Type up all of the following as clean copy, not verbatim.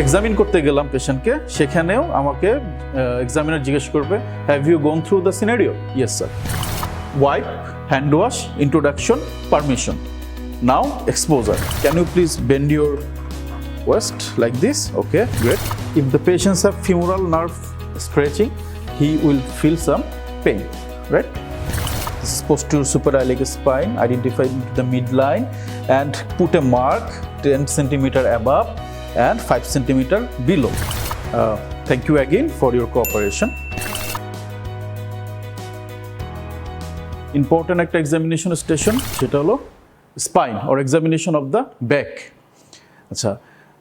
Examine করতে গেলাম পেশেন্টকে, সেখানেও আমাকে এক্সামিনার জিজ্ঞেস করবে, have you gone through the scenario? Yes sir. Wipe, hand wash, introduction, permission. Now exposure. Can you please bend your waist like this? Okay, great. If the patients have femoral nerve stretching, he will feel some pain, right? This is posterior suprailiac spine, identify the midline and put a mark 10 centimeter above and 5 centimeter below. Thank you again for your cooperation. Important একটা examination station, সেটা হলো spine or examination of the back. আচ্ছা,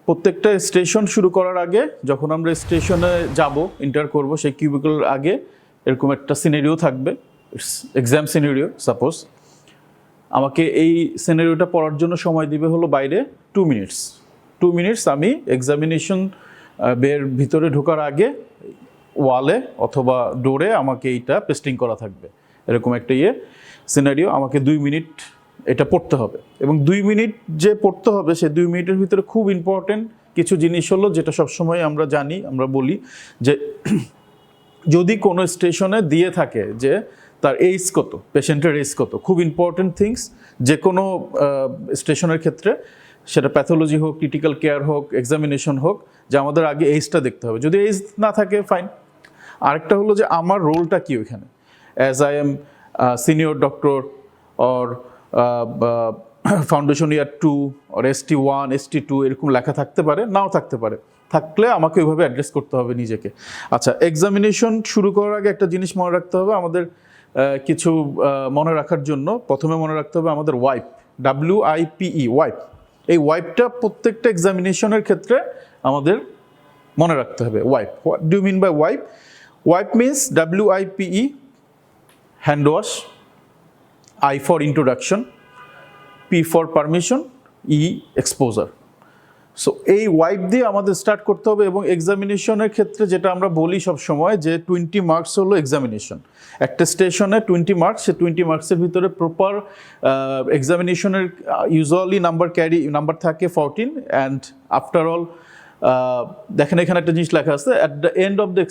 প্রত্যেকটা station শুরু করার আগে যখন আমরা স্টেশনে যাব, এন্টার করব, সেই কিউবিকলের আগে এরকম একটা সিনারিও থাকবে, এক্সাম সিনারিও। সাপোজ আমাকে এই সিনারিওটা পড়ার জন্য সময় দিবে হলো বাইরে 2 মিনিটস। 2 মিনিটস আমি এক্সামিনেশন বের ভিতরে ঢোকার আগে ওয়ালে অথবা ডোরে আমাকে এইটা পেস্টিং করা থাকবে, এরকম একটা সিনারিও। আমাকে 2 মিনিট এটা পড়তে হবে, এবং 2 মিনিট যে পড়তে হবে সেই 2 মিনিটের ভিতরে খুব ইম্পর্টেন্ট কিছু জিনিস হলো, যেটা সবসময় আমরা জানি, আমরা বলি যে যদি কোনো স্টেশনে দিয়ে থাকে যে তার এইজ কত, পেশেন্টের এইজ কত, খুব ইম্পর্টেন্ট থিংস যে কোনো স্টেশনের ক্ষেত্রে, সেটা প্যাথোলজি হোক, ক্রিটিক্যাল কেয়ার হোক, এক্সামিনেশন হোক, যে আমাদের আগে এইজটা দেখতে হবে। যদি এইজ না থাকে ফাইন। আরেকটা হলো যে আমার রোলটা কি ওইখানে, as I am senior doctor or foundation year 2 or ST1 ST2 এরকম লেখা থাকতে পারে, নাও থাকতে পারে। থাকলে আমাকে ওইভাবে অ্যাড্রেস করতে হবে নিজেকে। আচ্ছা, এক্সামিনেশন শুরু করার আগে একটা জিনিস মনে রাখতে হবে আমাদের, কিছু মনে রাখার জন্য প্রথমে মনে রাখতে হবে আমাদের ওয়াইপ, WIPE, ওয়াইপ। এই ওয়াইপটা প্রত্যেকটা এক্সামিনেশনের ক্ষেত্রে আমাদের মনে রাখতে হবে। Wipe, what do you mean by wipe? Wipe means WIPE, hand wash, I for introduction, P for permission, E exposure. So এই ওয়াইপ দিয়ে আমাদের স্টার্ট করতে হবে। এবং এক্সামিনেশনের ক্ষেত্রে যেটা আমরা বলি সব সময় যে 20 মার্কস হলো এক্সামিনেশন। একটা স্টেশনে 20 মার্কস, সে 20 মার্কসের ভিতরে প্রপার এক্সামিনেশনের ইউজুয়ালি নাম্বার থাকে 14, অ্যান্ড আফটার অল দেখেন এখানে একটা জিনিস লেখা আছে, at the end of the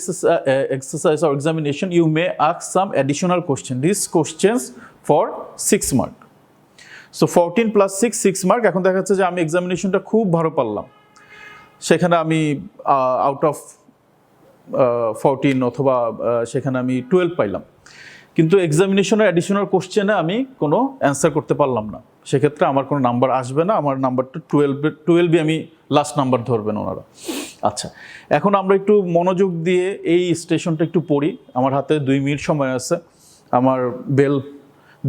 exercise or examination you may ask some additional question, this questions for 6 mark. So 14 + 6 mark. এখন দেখা যাচ্ছে যে আমি এক্সামিনেশনটা খুব ভালো পারলাম, সেখানে আমি আউট অফ 14 অথবা সেখানে আমি 12 পাইলাম, কিন্তু এক্সামিনেশনের অ্যাডিশনাল কোশ্চেনে আমি কোনো অ্যান্সার করতে পারলাম না, সেক্ষেত্রে আমার কোনো নাম্বার আসবে না, আমার নাম্বারটা 12 আমি লাস্ট নাম্বার ধরবেন ওনারা। আচ্ছা, এখন আমরা একটু মনোযোগ দিয়ে এই স্টেশনটা একটু পড়ি। আমার হাতে 2 মিনিট সময় আছে। আমার বেল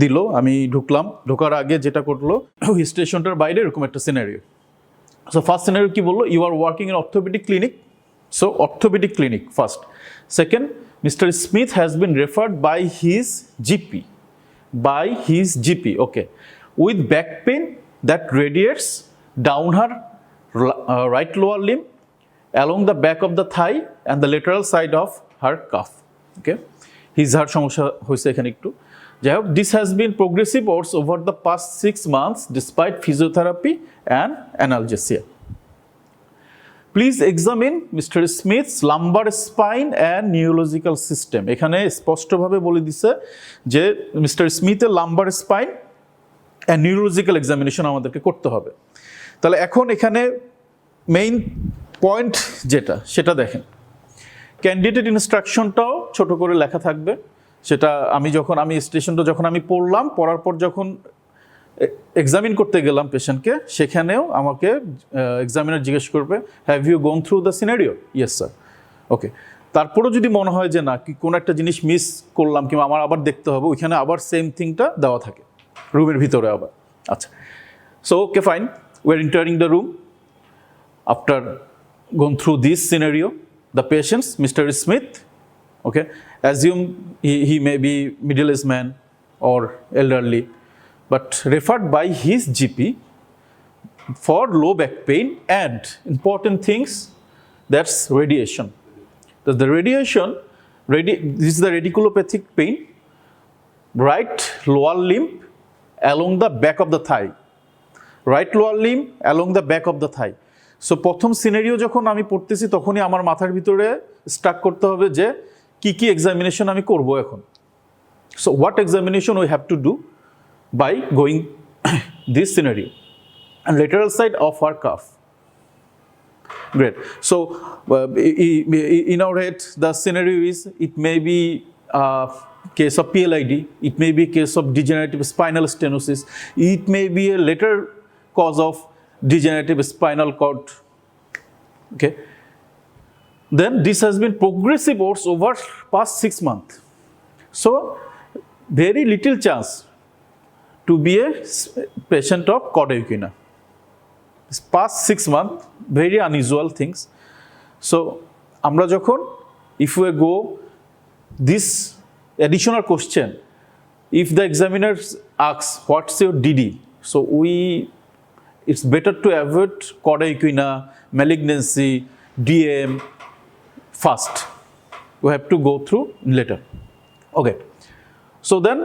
দিল, আমি ঢুকলাম। ঢোকার আগে যেটা করলো, ওই স্টেশনটার বাইরে এরকম একটা সিনারিও। সো ফার্স্ট সিনারিও কি বললো, you are working in orthopaedic clinic. So orthopaedic clinic first. Second, Mr. Smith has been referred by his GP, okay, with back pain that radiates down her right lower limb, along the back of the thigh and the lateral side of her cuff, okay. His heart সমস্যা হয়েছে এখানে একটু। যাই হোক, this has been progressive over the past 6 months despite physiotherapy and analgesia. Please examine Mr. Smith's lumbar spine and neurological system. এখানে স্পষ্টভাবে বলে দিছে যে মিস্টার স্মিথের lumbar spine and neurological examination আমাদেরকে করতে হবে। তাহলে এখন এখানে মেইন পয়েন্ট যেটা, সেটা দেখেন। ক্যান্ডিডেট ইনস্ট্রাকশনটাও ছোট করে লেখা থাকবে। সেটা আমি স্টেশনটা যখন আমি পড়লাম, পড়ার পর যখন এক্সামিন করতে গেলাম পেশেন্টকে, সেখানেও আমাকে এক্সামিনার জিজ্ঞেস করবে, have you gone through the scenario? Yes sir. Okay, তারপরেও যদি মনে হয় যে না, কি কোনো একটা জিনিস মিস করলাম কিংবা আমার আবার দেখতে হবে, ওইখানে আবার সেম থিংটা দেওয়া থাকে রুমের ভিতরে আবার। আচ্ছা, so okay fine, we are entering the room. After gone through this scenario, the patients, mister Smith, okay, assume he may be middle-aged man or elderly, but referred by his GP for low back pain and important things, that's radiation. The radiation, this is the radiculopathic pain, right lower limb along the back of the thigh, right lower limb along the back of the thigh. So প্রথম scenario যখন আমি পড়তেছি তখনই আমার মাথার ভিতরে start করতে হবে যে কি এক্সামিনেশন আমি করব এখন। So what examination we have to do by going this scenario and lateral side of our cuff. Great. So in our head the scenario is it may be a case of PLID, it may be a case of degenerative spinal stenosis, it may be a later cause of degenerative spinal cord. Okay. Then this has been progressive over past 6 months. So very little chance to be a patient of 𝗕𝗏𝗧𝗕 past 6 months, very unusual things. So আমরা যখন if we go this additional question, if the examiner asks what's your DD, so it's better to avoid 𝗕𝗏𝗧𝗕, malignancy, DM fast. We have to go through later. Okay. So then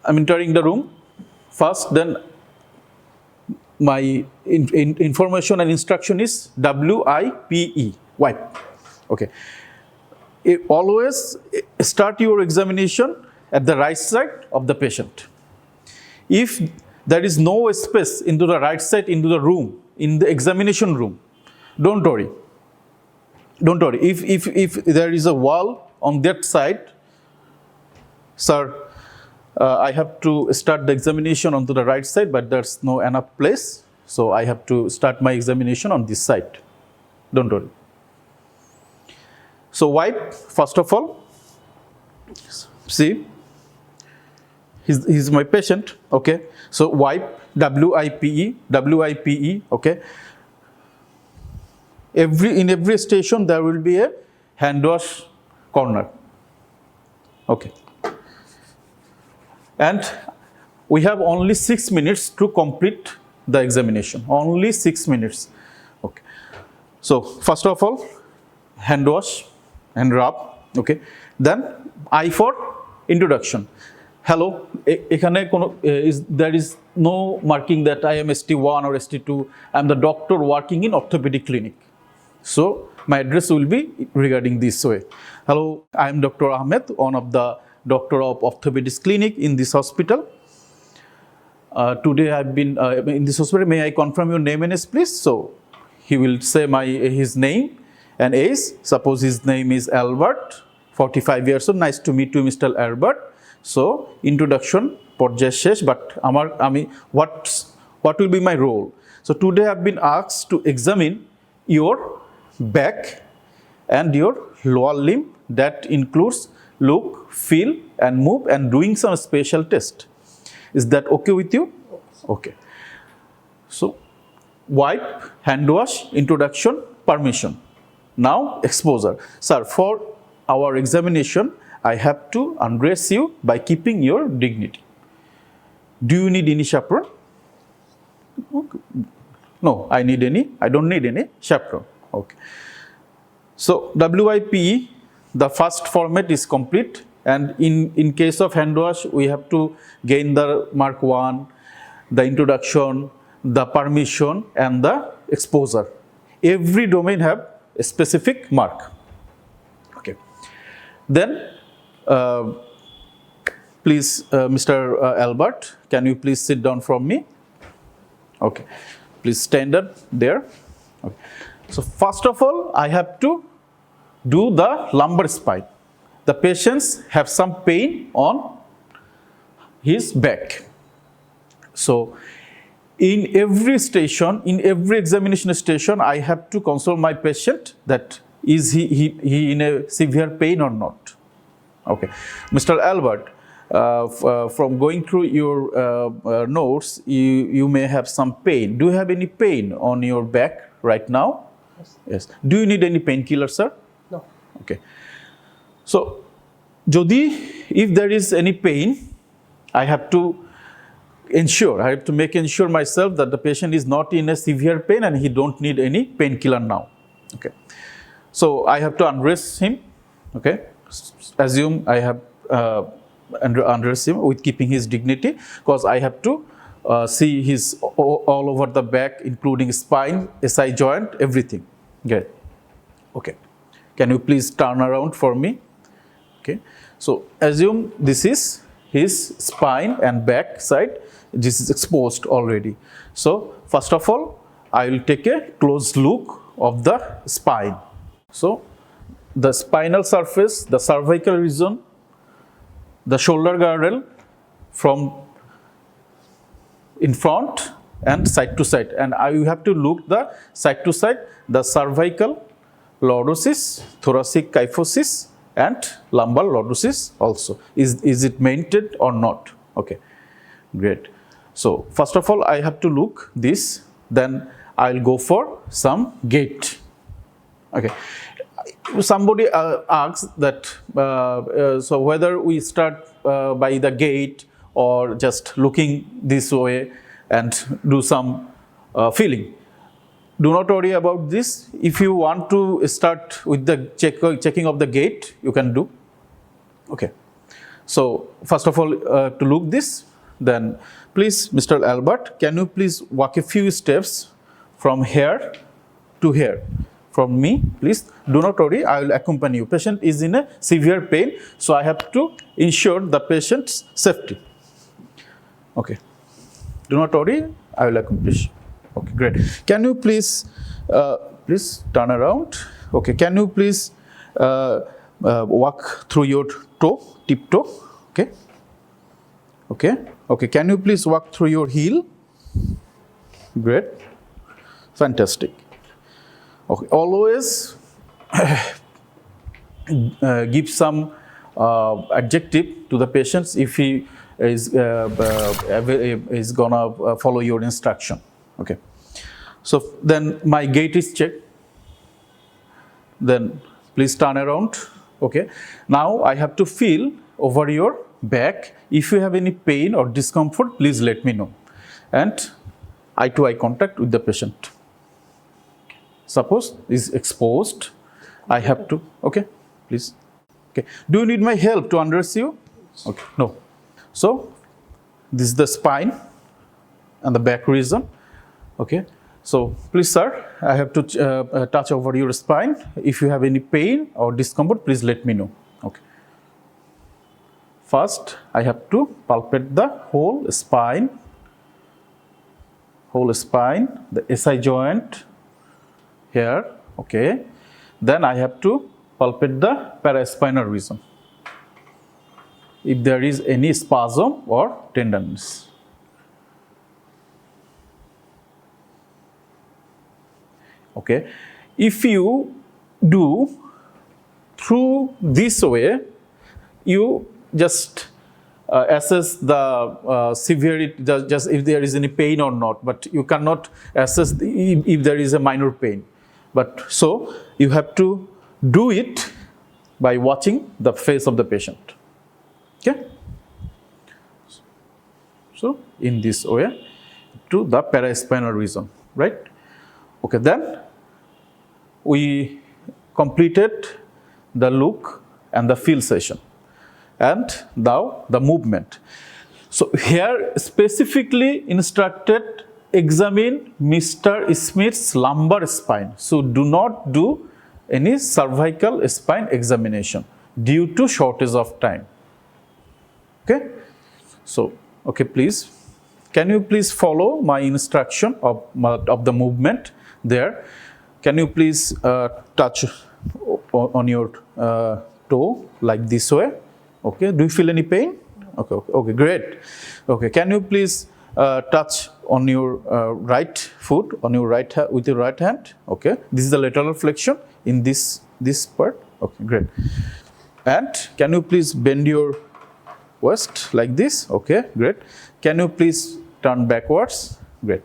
I'm entering the room first, then my information and instruction is WIPE, wipe. Okay. Always start your examination at the right side of the patient. If there is no space into the right side into the room, in the examination room, don't worry. Don't worry. If there is a wall on that side, sir, I have to start the examination onto the right side, but there's no enough place, so I have to start my examination on this side. Don't worry. So wipe, first of all, see, he's my patient, okay. So wipe, WIPE, okay. In every station there will be a hand wash corner, okay. And we have only 6 minutes to complete the examination. Only 6 minutes. Okay. So first of all, hand wash and rub. Okay. Then I for introduction. Hello. There is no marking that I am ST1 or ST2. I am the doctor working in orthopedic clinic. So my address will be regarding this way. Hello, I am Dr. Ahmed, one of the doctor of orthopedics clinic in this hospital. Today I've been in this hospital. May I confirm your name and age, please? So he will say his name and age. Suppose his name is Albert, 45 years old. Nice to meet you, Mr. Albert. So introduction, 𝗕𝗏𝗧, but what will be my role? So today I've been asked to examine your back and your lower limb. That includes look, feel and move and doing some special test. Is that okay with you? Okay. So wipe, hand wash, introduction, permission. Now exposure. Sir, for our examination I have to undress you by keeping your dignity. Do you need any chaperone? Okay. No, I don't need any chaperone. Okay. So WIPE, the first format is complete, and in case of hand wash we have to gain the mark 1, the introduction, the permission and the exposure. Every domain have a specific mark. Okay. Then please Mr. Albert, can you please sit down from me? Okay. Please stand up there. Okay. So first of all I have to do the lumbar spine. The patients have some pain on his back. So in every station, in every examination station, I have to consult my patient that is he in a severe pain or not. Okay. Mr. Albert, from going through your notes, you may have some pain. Do you have any pain on your back right now? Yes. Yes. Do you need any painkiller, sir? No. Okay. So if there is any pain, I have to make ensure myself that the patient is not in a severe pain and he don't need any painkiller now. Okay. So I have to undress him. Okay. Assume I have undress him with keeping his dignity, because I have to see his all over the back, including spine, SI joint, everything. Great. Okay. Can you please turn around for me? Okay. So assume this is his spine and back side. This is exposed already. So first of all, I will take a close look of the spine. So the spinal surface, the cervical region, the shoulder girdle from in front and side to side, and you have to look the side to side, the cervical lordosis, thoracic kyphosis, and lumbar lordosis also. Is it maintained or not? Okay, great. So first of all, I have to look this, then I'll go for some gait. Okay. Somebody asks that so whether we start by the gait or just looking this way and do some feeling. Do not worry about this. If you want to start with the checking of the gait, you can do. Okay. So first of all, to look this, then please, Mr. Albert, can you please walk a few steps from here to here? From me, please. Do not worry, I will accompany you. Patient is in a severe pain, so I have to ensure the patient's safety. Okay. Do not worry, I will accomplish. Okay, great. Can you please turn around? Okay. Can you please walk through your toe, tip toe? Okay. Okay. Okay. Can you please walk through your heel? Great. Fantastic. Okay. Always give some adjective to the patients if he is gonna follow your instruction. Okay. So then my gait is checked. Then please turn around. Okay. Now I have to feel over your back. If you have any pain or discomfort, please let me know. And eye to eye contact with the patient. Suppose is exposed, I have to, okay, please. Okay. Do you need my help to undress you? Okay, no. So this is the spine and the back region. Okay. So please, sir, I have to touch over your spine. If you have any pain or discomfort, please let me know. Okay. First, I have to palpate the whole spine, the SI joint here. Okay. Then I have to palpate the paraspinal region, if there is any spasm or tenderness. Okay. If you do through this way, you just assess the severity, just if there is any pain or not, but you cannot assess if there is a minor pain. But so you have to do it by watching the face of the patient. Okay. So in this way to the paraspinal region, right? Okay. Then we completed the look and the feel session, and now the movement. So here specifically instructed, examine Mr. Smith's lumbar spine. So do not do any cervical spine examination due to shortage of time. Okay. So, okay, please. Can you please follow my instruction of the movement there? Can you please touch on your toe like this way? Okay. Do you feel any pain? Okay. Okay. Great. Okay. Can you please touch on your right foot, on your right hand with your right hand? Okay. This is the lateral flexion in this part. Okay. Great. And can you please bend your waist like this? Okay. Great. Can you please turn backwards? Great.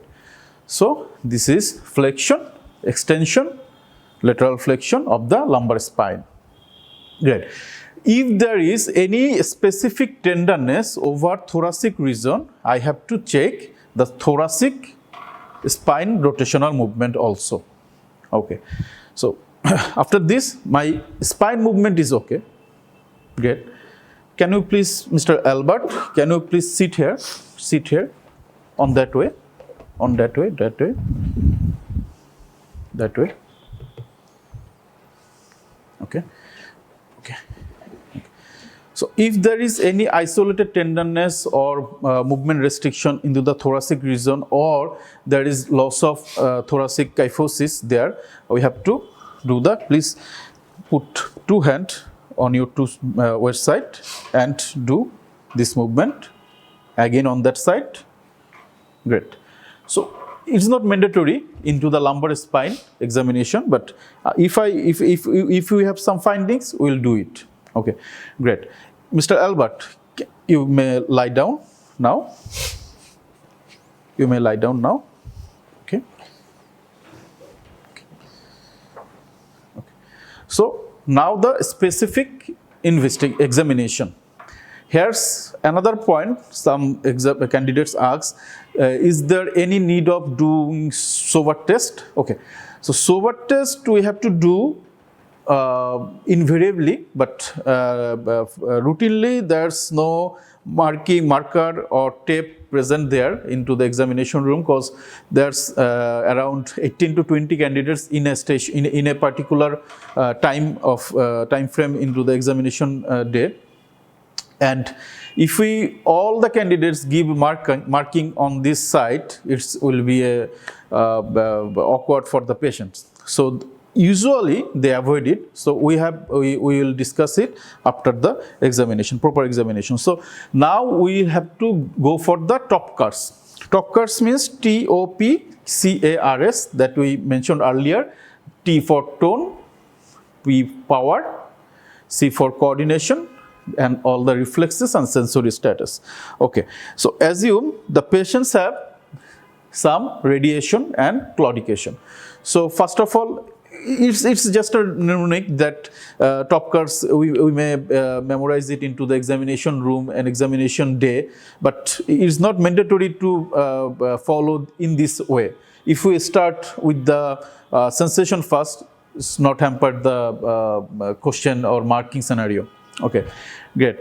So this is flexion, extension, lateral flexion of the lumbar spine. Great. If there is any specific tenderness over thoracic region, I have to check the thoracic spine rotational movement also. Okay. So after this, my spine movement is okay. Great. Can you please, Mr. Albert, can you please sit here? Sit here. on that way, that way, that way. Okay. So if there is any isolated tenderness or movement restriction into the thoracic region, or there is loss of thoracic kyphosis there, we have to do that. Please put two hands on your waist side and do this movement again on that side. Great. So it's not mandatory into the lumbar spine examination, but if we have some findings, we will do it. Okay, great. Mr. Albert, you may lie down now. You may lie down now. Okay. So now the specific examination. Here's another point. Some candidates ask, is there any need of doing 𝗤𝗏 test? Okay, so 𝗤𝗏 test we have to do invariably, but routinely there's no marker or tape present there into the examination room, because there's around 18 to 20 candidates in a station in a particular time frame into the examination day. And if all the candidates give marking on this side, it will be awkward for the patients. So usually they avoid it. So we will discuss it after the examination, proper examination. So now we have to go for the TOPCARS. TOPCARS means TOPCARS, that we mentioned earlier. T for tone, P power, C for coordination, and all the reflexes and sensory status. Okay, so assume the patients have some radiation and claudication. So first of all, it's just a mnemonic that TOPCARS we may memorize it into the examination room and examination day, but it's not mandatory to follow in this way. If we start with the sensation first, it's not hampered the question or marking scenario. Okay, great.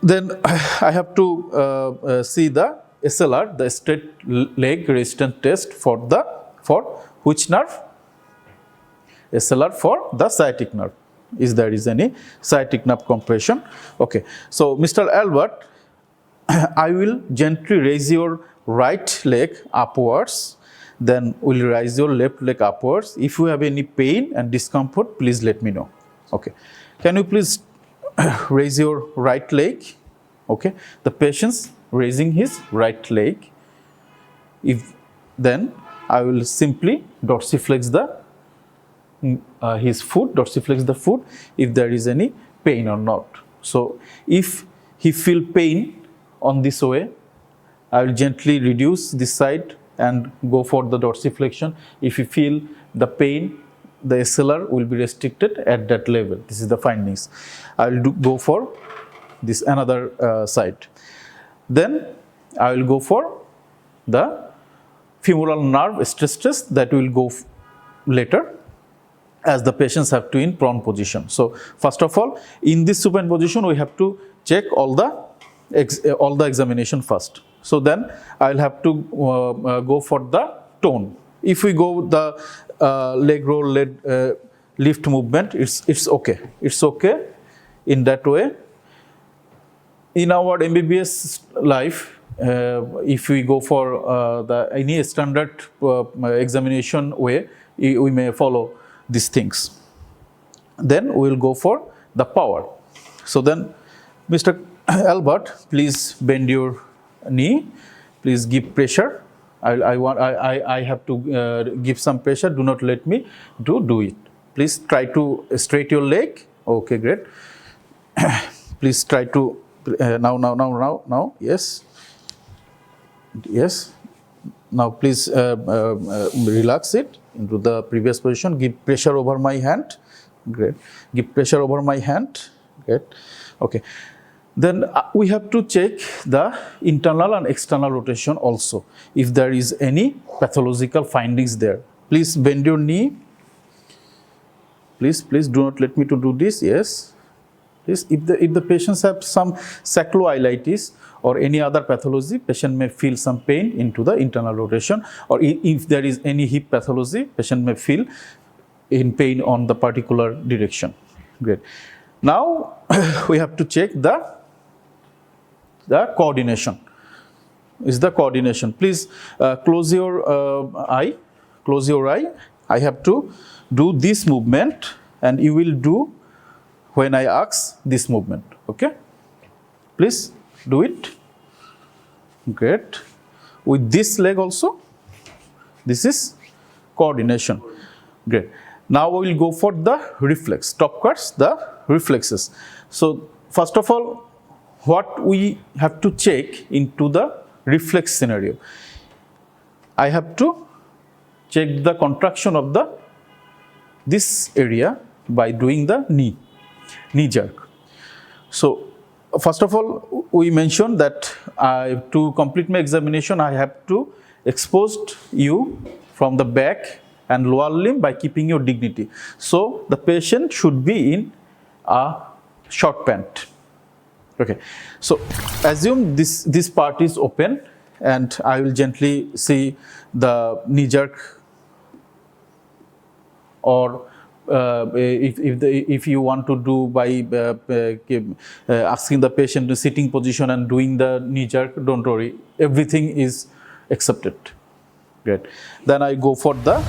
Then I have to see the SLR, the straight leg resistance test for which nerve? SLR for the sciatic nerve. Is there any sciatic nerve compression? Okay. So Mr. Albert, I will gently raise your right leg upwards. Then we'll raise your left leg upwards. If you have any pain and discomfort, please let me know. Okay. Can you please raise your right leg? Okay. The patient's raising his right leg. Then I will simply dorsiflex his foot, dorsiflex the foot, if there is any pain or not. So if he feel pain on this way, I will gently reduce this side and go for the dorsiflexion. If you feel the pain, the SLR will be restricted at that level. This is the findings. I will go for this another side. Then I will go for the femoral nerve stress test, that will go later, as the patients have to in prone position. So first of all, in this supine position, we have to check all the examination first. So then I will have to go for the tone. If we go the leg roll, leg lift movement, it's okay. It's okay in that way. In our MBBS life, if we go for any standard examination way, we may follow these things. Then we will go for the power. So then, Mr. Albert, please bend your knee. Please give pressure. I have to give some pressure. Do not let me do it. Please try to straight your leg. Okay, great. Please try to now. Yes. Now please relax it into the previous position. Give pressure over my hand. Great. Give pressure over my hand. Great. Okay. Then we have to check the internal and external rotation also, if there is any pathological findings there. Please bend your knee. Please do not let me to do this. Yes. If the patients have some 𝗙𝗏𝗧-𝗕 or any other pathology, patient may feel some pain into the internal rotation, or if there is any hip pathology, patient may feel in pain on the particular direction. Great. Now we have to check the coordination. Is the coordination? Please close your eye. Close your eye. I have to do this movement, and you will do when I ask this movement. Okay? Please do it. Great. With this leg also. This is coordination. Great. Now we will go for the reflex. Top cuts, the reflexes. So first of all, what we have to check into the reflex scenario, I have to check the contraction of this area by doing the knee jerk. So first of all, we mentioned that to complete my examination, I have to expose you from the back and lower limb by keeping your dignity. So the patient should be in a short pant. Okay. So assume this part is open, and I will gently see the knee jerk, or if you want to do by asking the patient to sitting position and doing the knee jerk, don't worry, everything is accepted. Great. Then I go for the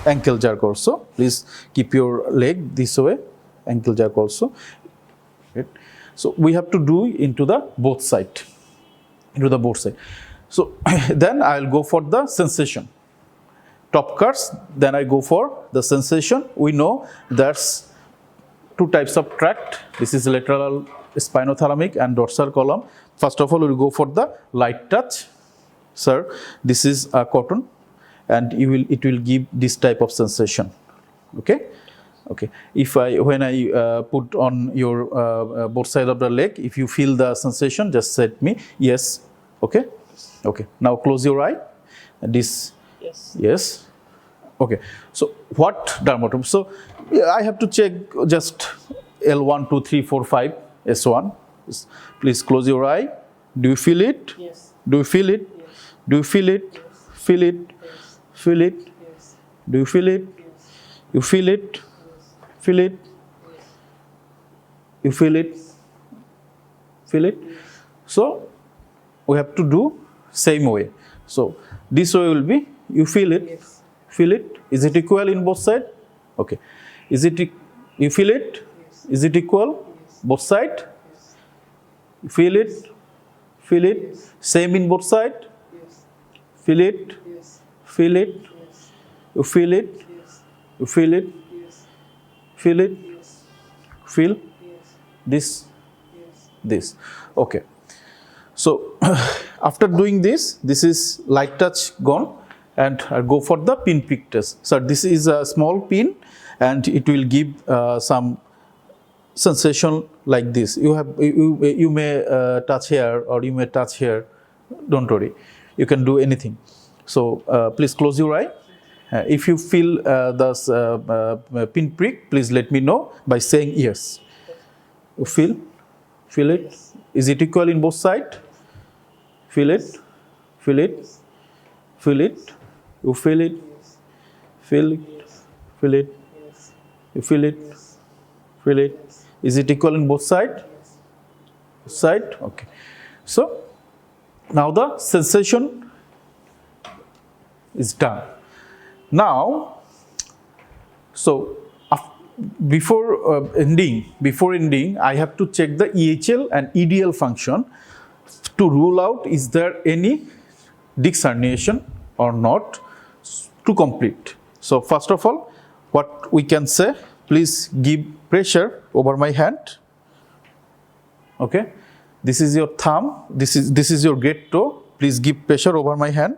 ankle jerk also. Please keep your leg this way, ankle jerk also. Great. So we have to do into the both side, So then I will go for the sensation. Top cuts, then I go for the sensation. We know there's two types of tract. This is lateral spinothalamic and dorsal column. First of all, we will go for the light touch. Sir, this is a cotton, and it will give this type of sensation. Okay. Okay. When I put on your both side of the leg, if you feel the sensation, just say to me yes. Okay. Okay. Now close your eye. This. Yes. Yes. Okay. So what dermatome? So I have to check just L1, 2, 3, 4, 5, S1. Please close your eye. Do you feel it? Yes. Do you feel it? Yes. Do you feel it? Yes. Feel it? Yes. Feel it? Yes. Do you feel it? Yes. You feel it? Yes. Feel it? Yes. You feel it? Feel it? Yes. So we have to do same way. So this way will be, you feel it? Yes. Feel it? Is it equal in both sides? Okay. Is it, you feel it? Yes. Is it equal? Yes. Both sides? Yes. You feel it? Feel it? Yes. Same in both sides? Yes. Feel it? Yes. Feel it? Yes. You feel it? Yes. You feel it? Yes. Feel it? Yes. Feel? Yes. This? Yes. This. Okay. So after doing this is light touch gone, and I go for the pin prick test. So this is a small pin, and it will give some sensation like this. You may touch here, or you may touch here. Don't worry, you can do anything. So please close your eye. If you feel the pin prick, please let me know by saying yes. You feel it? Is it equal in both sides? Feel it? Feel it? Feel it? You feel it? Feel it? Feel it? You feel it? Feel it? Is it equal in both sides? Side? Okay. So now the sensation is done. Now, so before ending, I have to check the EHL and EDL function to rule out is there any disc herniation or not to complete. So first of all, what we can say, please give pressure over my hand. Okay, this is your thumb, this is your great toe. Please give pressure over my hand.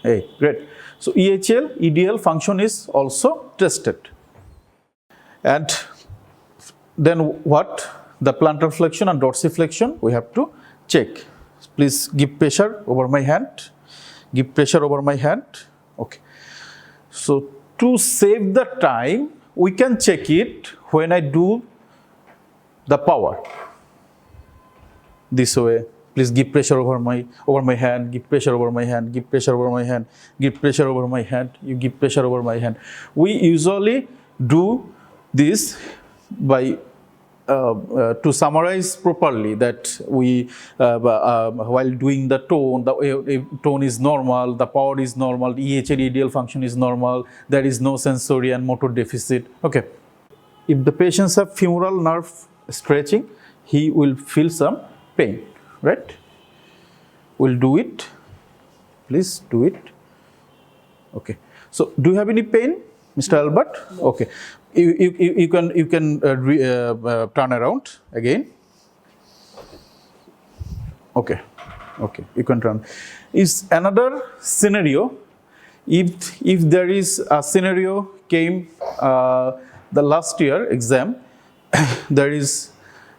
Hey, great. So EHL, EDL function is also tested. And then what? The plantar flexion and dorsiflexion we have to check. Please give pressure over my hand. Give pressure over my hand. Okay. So to save the time, we can check it when I do the power. This way. Please give pressure over my hand, give pressure over my hand, give pressure over my hand, give pressure over my hand, you give pressure over my hand. We usually do this by to summarize properly that we while doing the tone is normal, the power is normal, EHR ideal function is normal, there is no sensory and motor deficit. Okay. If the patients have femoral nerve stretching, he will feel some pain. Right? We'll do it. Please do it. Okay. So, do you have any pain, Mr. Albert? Okay. You can turn around again. Okay. Okay. You can turn. Is another scenario. If there is a scenario came the last year exam, there is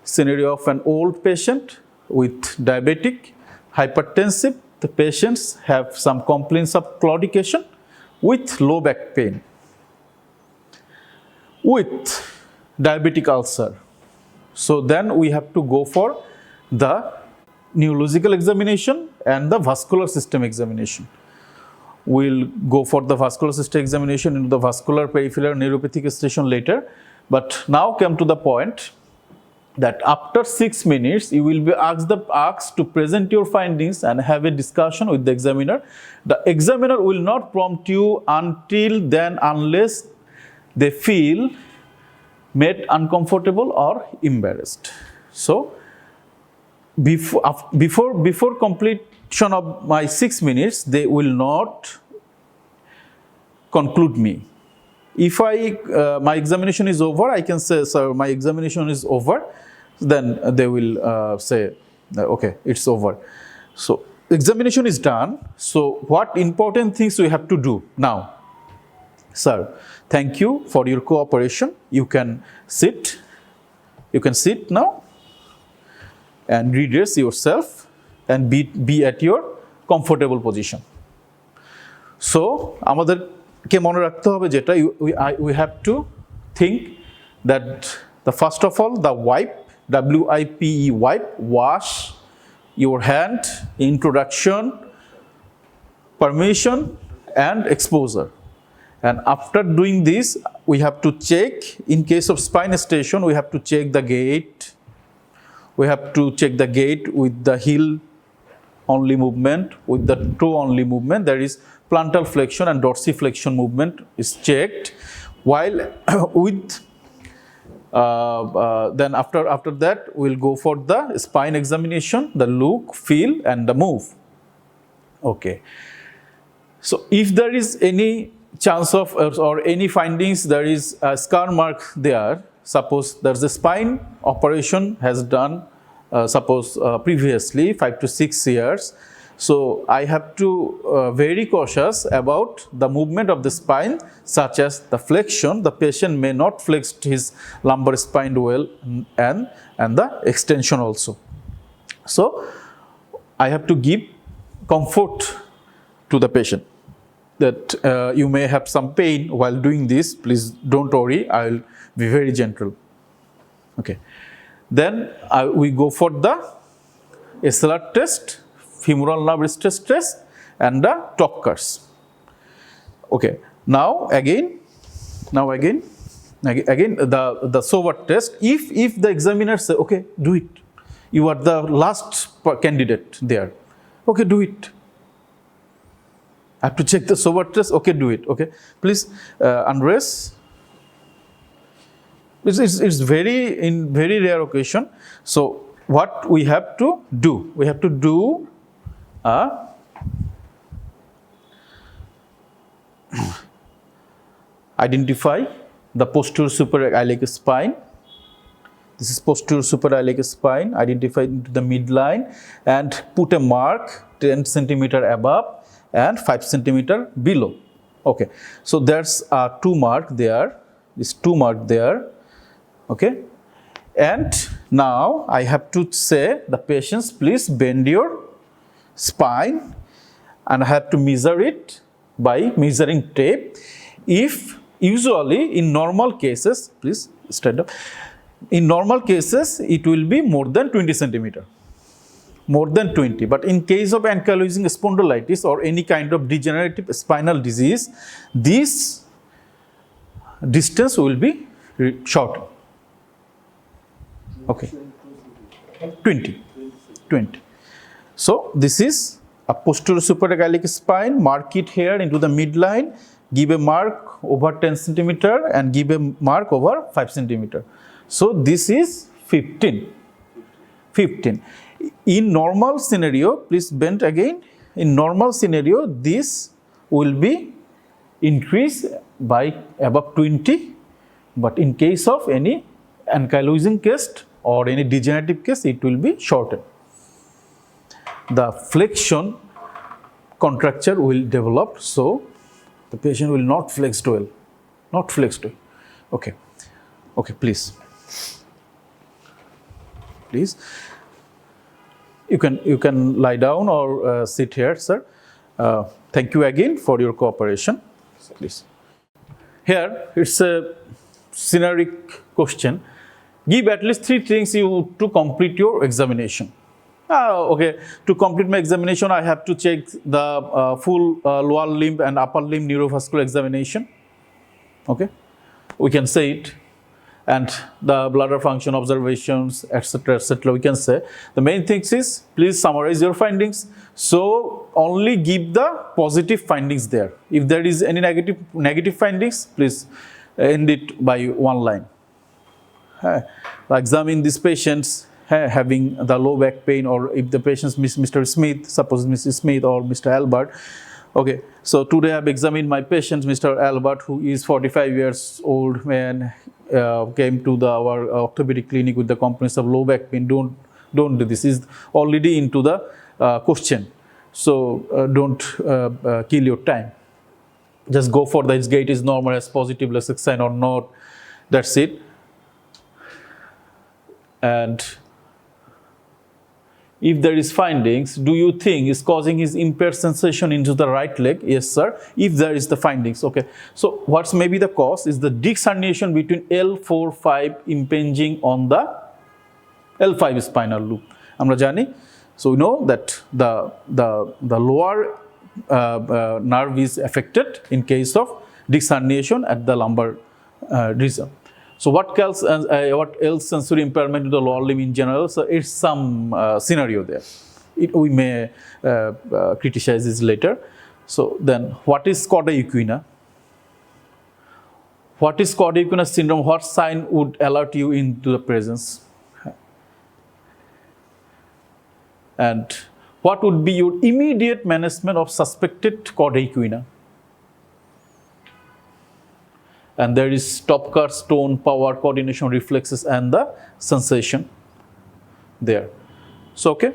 scenario of an old patient with diabetic, hypertensive, the patients have some complaints of claudication with low back pain, with diabetic ulcer. So then we have to go for the neurological examination and the vascular system examination. We'll go for the vascular system examination into the vascular peripheral neuropathic station later. But now come to the point that after 6 minutes, you will be asked to present your findings and have a discussion with the examiner. The examiner will not prompt you until then unless they feel made uncomfortable or embarrassed. So, before completion of my 6 minutes, they will not conclude me. If my examination is over, I can say, sir, my examination is over. Then they will say, okay, it's over. So, examination is done. So, what important things we have to do now? Sir, thank you for your cooperation. You can sit. You can sit now and redress yourself and be at your comfortable position. So, আমাদেরকে মনে রাখতে হবে যেটা we have to think that the first of all the wipe, W-I-P-E, wipe, wash your hand, introduction, permission and exposure. And after doing this, we have to check, in case of spine station, we have to check the gait. We have to check the gait with the heel only movement, with the toe only movement. There is plantar flexion and dorsiflexion movement is checked. While with then after that, we'll go for the spine examination, the look, feel and the move. Okay. So, if there is any chance of or any findings, there is a scar mark there. Suppose there's a spine operation has done, suppose previously 5 to 6 years. So, I have to very cautious about the movement of the spine, such as the flexion. The patient may not flex his lumbar spine well and the extension also. So, I have to give comfort to the patient that you may have some pain while doing this. Please don't worry, I will be very gentle. Okay. Then we go for the SLR test, femoral nerve stress test and the Topkers. Okay. Now again the Sovert test. If the examiner say, okay, do it. You are the last candidate there. Okay, do it. I have to check the Sovert test. Okay, do it. Okay, please undress. It's very rare occasion. So what we have to do? We have to do identify the posterior suprailiac spine. This is posterior suprailiac spine. Identify into the midline and put a mark 10 centimeter above and 5 centimeter below. Okay, so there's 2 mark there. This 2 mark there. Okay, and now I have to say the patients, please bend your spine, and I have to measure it by measuring tape. If usually in normal cases, please stand up. In normal cases, it will be more than 20 centimeter. More than 20. But in case of ankylosing spondylitis or any kind of degenerative spinal disease, this distance will be shorter. Okay. 20. So this is a posterior supraorbitalic spine. Mark it here into the midline. Give a mark over 10 centimeter and give a mark over 5 centimeter. So this is 15. In normal scenario, please bend again. In normal scenario, this will be increased by above 20. But in case of any ankylosing case or any degenerative case, it will be shortened. The flexion contracture will develop, so the patient will not flex well. Okay, please. You can lie down or sit here, sir. Thank you again for your cooperation. Please. Here it's a scenario question. Give at least 3 things you to complete your examination. Okay, to complete my examination, I have to check the full lower limb and upper limb neurovascular examination. Okay, we can say it. And the bladder function observations, etc., we can say. The main thing is, please summarize your findings. So only give the positive findings there. If there is any negative findings, please end it by 1 line. Examine these patients having the low back pain, or if the patients Mr. Smith, suppose Mrs. Smith or Mr. Albert. Okay, so today I have examined my patient, Mr. Albert, who is 45 years old man, came to our orthopedic clinic with the complaints of low back pain. Don't do this. Is already into the question, so don't kill your time. Just go for his gait is normal, as positive LASIK sign or not. That's it. And if there is findings, do you think is causing his impaired sensation into the right leg? Yes, sir. If there is the findings, okay. So what's maybe the cause is the disc herniation between L4-5 impinging on the L5 spinal loop. Amra jani. So we know that the lower nerve is affected in case of disc herniation at the lumbar region. So what else sensory impairment to the lower limb in general? So it's some scenario there. We may criticize this later. So then, what is 𝗕𝗖𝗲𝗬? What is 𝗕𝗖𝗲𝗬 syndrome? What sign would alert you into the presence? And what would be your immediate management of suspected 𝗕𝗖𝗲𝗬? And there is top cuts, tone, power, coordination, reflexes, and the sensation there. So, okay.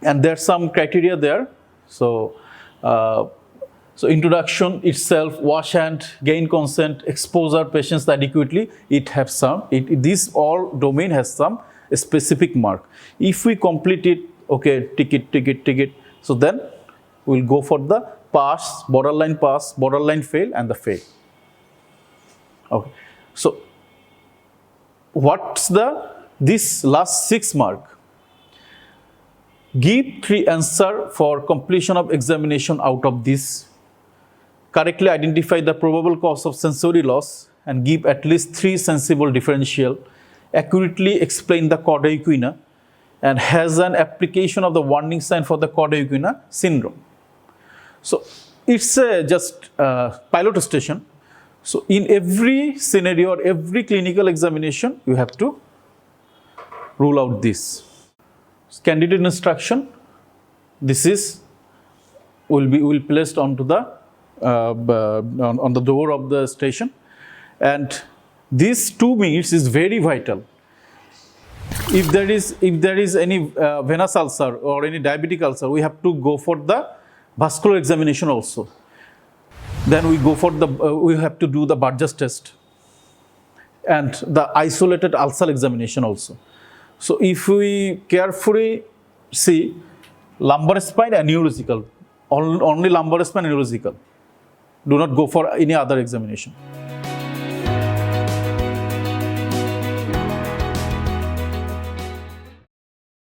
And there's some criteria there. So, so introduction itself, wash hand, gain consent, exposure patients adequately. It has some. This all domain has some specific mark. If we complete it, okay, tick it. So then we'll go for the pass, borderline fail, and the fail. Okay, so what's this last 6 mark? Give 3 answers for completion of examination out of this. Correctly identify the probable cause of sensory loss and give at least 3 sensible differential. Accurately explain the 𝗕𝗖𝗲𝗬 and has an application of the warning sign for the 𝗕𝗖𝗲𝗬 syndrome. So it's just pilot station. So in every scenario or every clinical examination, you have to rule out this. Candidate instruction. This will be placed onto the on the door of the station, and these 2 minutes is very vital. If there is any venous ulcer or any diabetic ulcer, we have to go for the vascular examination also. Then we go for we have to do the 𝗪𝗪 test and the isolated ulcer examination also. So if we carefully see lumbar spine and neurological, only lumbar spine and neurological, do not go for any other examination.